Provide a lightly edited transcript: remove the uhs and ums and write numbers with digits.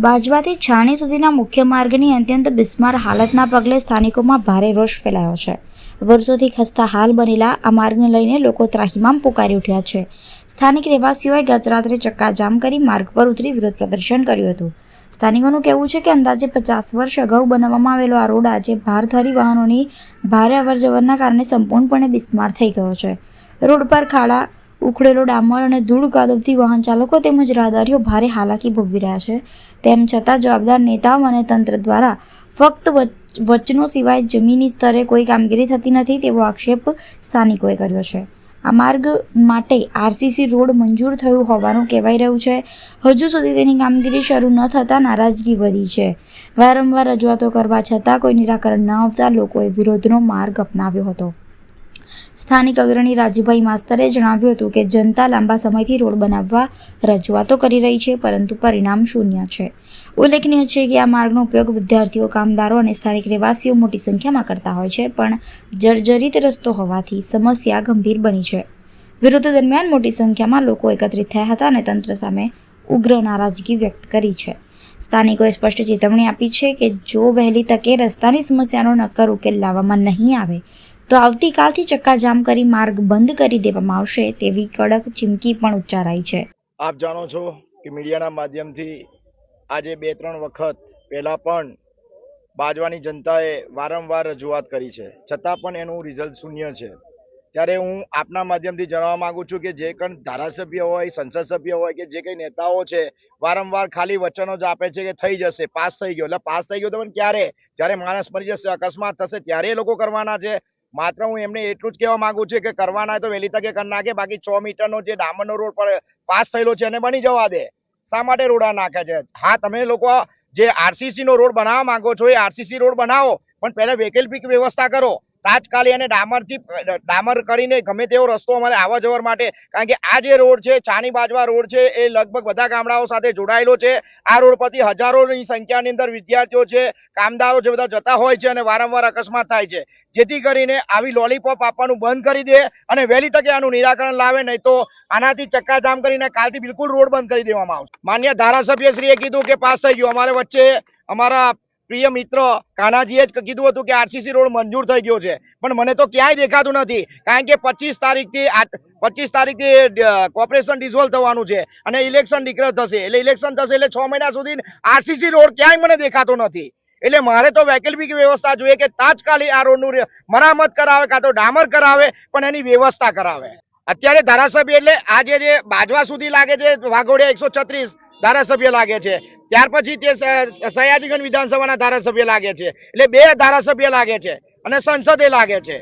બાજવાથી છાણી સુધીના મુખ્ય માર્ગની અત્યંત બિસ્માર હાલતના પગલે સ્થાનિકોમાં ભારે રોષ ફેલાયો છે। વર્ષોથી ખસ્તા હાલ બનેલા આ માર્ગને લઈને લોકો ત્રાહિમામ પુકારી ઉઠ્યા છે। સ્થાનિક રહેવાસીઓએ ગત રાત્રે ચક્કાજામ કરી માર્ગ પર ઉતરી વિરોધ પ્રદર્શન કર્યું હતું। સ્થાનિકોનું કહેવું છે કે અંદાજે 50 વર્ષ અગાઉ બનાવવામાં આવેલો આ રોડ આજે ભારધારી વાહનોની ભારે અવરજવરના કારણે સંપૂર્ણપણે બિસ્માર થઈ ગયો છે। રોડ પર ખાડા, ઉખડેલો ડામર અને ધૂળ કાદવથી વાહન ચાલકો તેમજ રાહદારીઓ ભારે હાલાકી ભોગવી રહ્યા છે। તેમ છતાં જવાબદાર નેતાઓ અને તંત્ર દ્વારા ફક્ત વચનો સિવાય જમીની સ્તરે કોઈ કામગીરી થતી નથી તેવો આક્ષેપ સ્થાનિકોએ કર્યો છે। આ માર્ગ માટે આરસીસી રોડ મંજૂર થયું હોવાનું કહેવાઈ રહ્યું છે। હજુ સુધી તેની કામગીરી શરૂ ન થતાં નારાજગી વધી છે। વારંવાર રજૂઆતો કરવા છતાં કોઈ નિરાકરણ ન આવતા લોકોએ વિરોધનો માર્ગ અપનાવ્યો હતો। સ્થાનિક અગ્રણી રાજુભાઈ માસ્તરે જણાવ્યું હતું કે જનતા લાંબા સમયથી રોડ બનાવવા રજૂઆતો કરી રહી છે, પરંતુ પરિણામ શૂન્ય છે। ઉલ્લેખનીય છે કે આ માર્ગનો ઉપયોગ વિદ્યાર્થીઓ, કામદારો અને સ્થાનિક રહેવાસીઓ મોટી સંખ્યામાં કરતા હોય છે, પણ જર્જરિત રસ્તો હોવાથી સમસ્યા ગંભીર બની છે। વિરોધ દરમિયાન મોટી સંખ્યામાં લોકો એકત્રિત થયા હતા અને તંત્ર સામે ઉગ્ર નારાજગી વ્યક્ત કરી છે। સ્થાનિકોએ સ્પષ્ટ ચેતવણી આપી છે કે જો વહેલી તકે રસ્તાની સમસ્યાનો નક્કર ઉકેલ લાવવામાં નહીં આવે તો આવતીકાલથી ચક્કાજામ કરી માર્ગ બંધ કરી દેવામાં આવશે તેવી કડક ચીમકી પણ ઉચ્ચારાઈ છે। આપ જાણો છો કે મીડિયાના માધ્યમથી આજે 2-3 વખત પહેલાં પણ બાજવાની જનતાએ વારંવાર રજૂઆત કરી છે, છતાં પણ એનું રિઝલ્ટ શૂન્ય છે। ત્યારે હું આપના માધ્યમથી જણાવવા માગું છું કે જે કંઈ ધારાસભ્ય હોય, સંસદ સભ્ય હોય કે જે કંઈ નેતાઓ છે, વારંવાર ખાલી વચનો જ આપે છે કે થઈ જશે, પાસ થઈ ગયો। એટલે પાસ થઈ ગયો તો પણ ક્યારે? જ્યારે માણસ મરી જશે, અકસ્માત થશે ત્યારે એ લોકો કરવાના છે। માત્ર હું એમને એટલું જ કહેવા માંગુ છું કે કરવાના હોય તો વહેલી તકે કરી નાખે, બાકી 6 મીટરનો જે ડામરનો રોડ પર પાસ થયેલો છે એને બની જવા દે। શા માટે રોડા નાખે છે? હા, તમે લોકો જે આરસીસી નો રોડ બનાવવા માંગો છો એ આરસીસી રોડ બનાવો, પણ પહેલા વૈકલ્પિક વ્યવસ્થા કરો। તાત્કાલિક અને ડામર કરીને ગમે તેવો રસ્તો અમારે આવવા જવા માટે, કારણ કે આ જે રોડ છે, છાણી બાજવા રોડ છે, એ લગભગ બધા ગામડાઓ સાથે જોડાયેલો છે। આ રોડ પરથી હજારોની સંખ્યાની અંદર વિદ્યાર્થીઓ છે, કામદારો જે બધા જતા હોય છે અને વારંવાર અકસ્માત થાય છે। જેથી કરીને આવી લોલીપોપ આપવાનું બંધ કરી દે અને વહેલી તકે આનું નિરાકરણ લાવે, નહીં તો આનાથી ચક્કાજામ કરીને કાલથી બિલકુલ રોડ બંધ કરી દેવામાં આવશે। માન્ય ધારાસભ્યશ્રીએ કીધું કે પાસ થઈ ગયું, અમારે વચ્ચે અમારા પ્રિય મિત્ર કાનાજીએ જ કીધું હતું કે આરસીસી રોડ મંજૂર થઈ ગયો છે, પણ મને તો ક્યાંય દેખાતું નથી, કારણ કે 25 તારીખથી કોર્પોરેશન ડિસોલ્વ થવાનું છે અને ઇલેક્શન ડિક્લેર થશે। એટલે ઇલેક્શન થશે એટલે 6 મહિના સુધી આરસીસી રોડ ક્યાંય મને દેખાતો નથી। એટલે મારે તો વૈકલ્પિક વ્યવસ્થા જોઈએ કે તાત્કાલિક આ રોડનું મરામત કરાવે, કાં તો ડામર કરાવે, પણ એની વ્યવસ્થા કરાવે। અત્યારે ધારાસભ્ય એટલે આજે જે બાજવા સુધી લાગે છે, વાઘોડિયા 136 ધારાસભ્ય લાગે છે, ત્યાર પછી તે સયાજીગંજ વિધાનસભાના ધારાસભ્ય લાગે છે, એટલે 2 ધારાસભ્ય લાગે છે અને સંસદે લાગે છે।